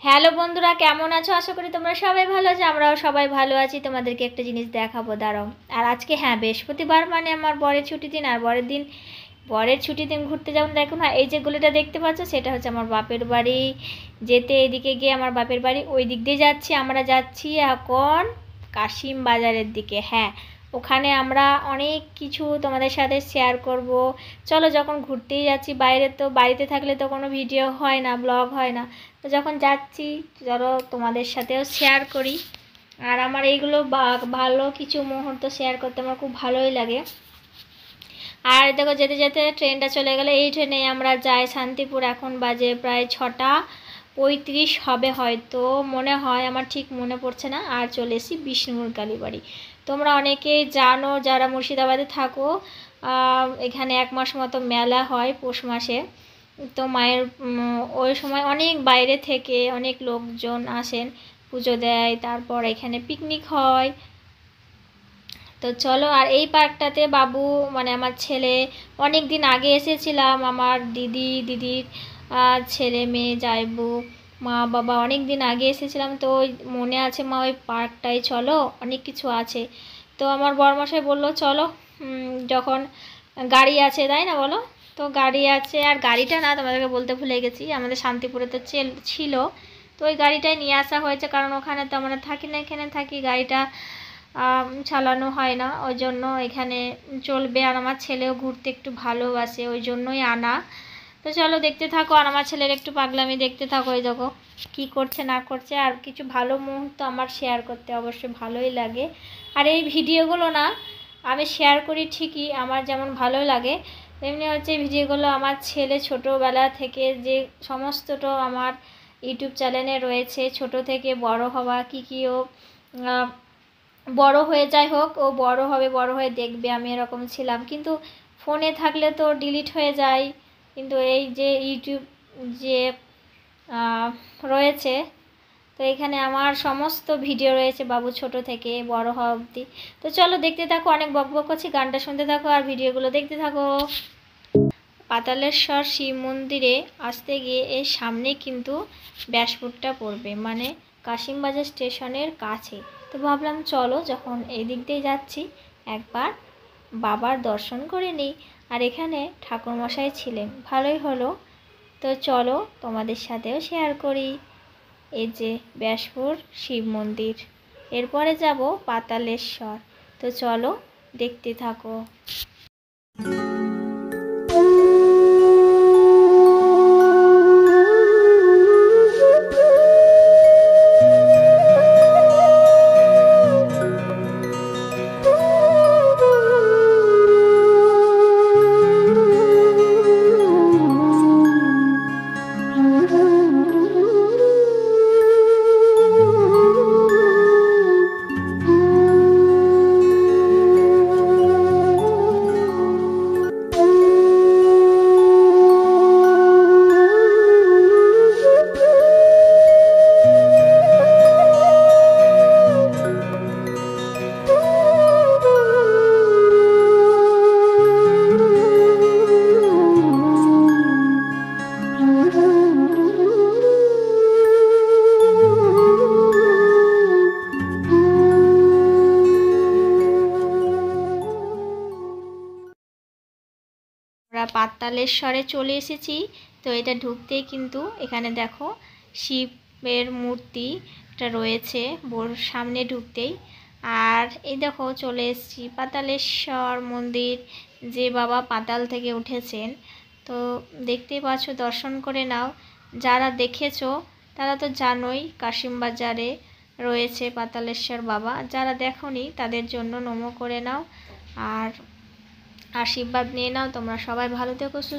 Hello বন্ধুরা, কেমন আছো? আশা করি তোমরা সবাই ভালো আছো। আমরাও সবাই ভালো আছি। তোমাদেরকে একটা জিনিস দেখাবো, দাঁড়াও। আর আজকে বৃহস্পতিবার, মানে আমার বরের ছুটি দিন। আর বরের ছুটির দিন ঘুরতে যাবো। দেখো না, এই যে গলিটা দেখতে পাচ্ছ, সেটা হচ্ছে আমার বাপের বাড়ি। যেতে এদিকে গিয়ে আমার বাপের বাড়ি, ওই দিক দিয়ে যাচ্ছি। আমরা যাচ্ছি এখন কাশিম বাজারের দিকে। হ্যাঁ, ওখানে আমরা অনেক কিছু তোমাদের সাথে শেয়ার করব। চলো, যখন ঘুরতেই যাচ্ছি বাইরে, তো বাড়িতে থাকলে তো কোনো ভিডিও হয় না, ব্লগ হয় না। তো যখন যাচ্ছি, চলো তোমাদের সাথেও শেয়ার করি। আর আমার এইগুলো ভালো কিছু মুহূর্ত শেয়ার করতে আমার খুব ভালোই লাগে। আর দেখো, যেতে যেতে ট্রেনটা চলে গেলে। এই ট্রেনে আমরা যাই শান্তিপুর। এখন বাজে প্রায় 6:35 হবে হয়তো, মনে হয়, আমার ঠিক মনে পড়ছে না। আর চলে এসেছি বিষ্ণুপুর কালীবাড়ি। তোমরা অনেকেই জানো যারা মুর্শিদাবাদে থাকো, এখানে 1 মাস মতো মেলা হয় পৌষ মাসে। তো মায়ের ওই সময় অনেক বাইরে থেকে অনেক লোকজন আসেন, পুজো দেয়, তারপর এখানে পিকনিক হয়। তো চলো, আর এই পার্কটাতে বাবু, মানে আমার ছেলে, অনেক দিন আগে এসেছিলাম। আমার দিদির ছেলে মেয়ে যাইবু, মা বাবা অনেক দিন আগে এসেছিলাম। তো ওই মনে আছে মা, ওই পার্কটায় চলো, অনেক কিছু আছে। তো আমার বড়মশাই বললো চলো, যখন গাড়ি আছে, তাই না বলো? তো গাড়ি আছে। আর গাড়িটা না, তোমাদেরকে বলতে ভুলে গেছি, আমাদের শান্তিপুরে তো ছিল। তো ওই গাড়িটাই নিয়ে আসা হয়েছে, কারণ ওখানে তো আমরা থাকি না, এখানে থাকি। গাড়িটা চালানো হয় না, ওই জন্য এখানে চলবে। আর আমার ছেলেও ঘুরতে একটু ভালোবাসে, ওই জন্যই আনা। তো চলো, দেখতে থাকো। আর আমার ছেলের একটু পাগলামি দেখতে থাকো। এই দেখো কী করছে না করছে। আর কিছু ভালো মুহূর্ত আমার শেয়ার করতে অবশ্যই ভালোই লাগে। আর এই ভিডিওগুলো না আমি শেয়ার করি ঠিকই, আমার যেমন ভালো লাগে, তেমনি হচ্ছে ভিডিওগুলো আমার ছেলে ছোটোবেলা থেকে যে সমস্তটা আমার ইউটিউব চ্যানেলে রয়েছে, ছোট থেকে বড় হওয়া, কী ও বড় হয়ে যাই হোক, ও বড় হবে, বড় হয়ে দেখবে আমি এরকম ছিলাম। কিন্তু ফোনে থাকলে তো ডিলিট হয়ে যায়। কিন্তু এই যে ইউটিউব যে রয়েছে, তো এখানে আমার সমস্ত ভিডিও রয়েছে বাবু ছোট থেকে বড় হওয়া অবধি। তো চলো, দেখতে থাকো। অনেক বকবক করছি, গানটা শুনতে থাকো আর ভিডিওগুলো দেখতে থাকো। পাতালেশ্বর শিব মন্দিরে আসতে গিয়ে এর সামনে কিন্তু ব্যাসপুরটা পড়বে, মানে কাশিমবাজার স্টেশনের কাছে। তো ভাবলাম চলো, যখন এই দিক দিয়ে যাচ্ছি, একবার বাবার দর্শন করে নিই। আর এখানে ঠাকুরমশাই ছিলেন, ভালোই হলো। তো চলো, তোমাদের সাথেও শেয়ার করি। এই যে ব্যাসপুর শিব মন্দির, এরপরে যাব পাতালেশ্বর। তো চলো, দেখতে থাকো। আমরা পাতালেশ্বরে চলে এসেছি। তো এটা ঢুকতেই কিন্তু এখানে দেখো শিবের মূর্তি একটা রয়েছে সামনে ঢুকতেই। আর এই দেখো চলে এসেছি পাতালেশ্বর মন্দির, যে বাবা পাতাল থেকে উঠেছেন। তো দেখতেই পাচ্ছ, দর্শন করে নাও। যারা দেখেছো তারা তো জানোই কাশিমবাজারে রয়েছে পাতালেশ্বর বাবা। যারা দেখোনি তাদের জন্য নমো করে নাও আর আশীর্বাদ নিয়ে নাও। তোমরা সবাই ভালো থেকো, সুস্থ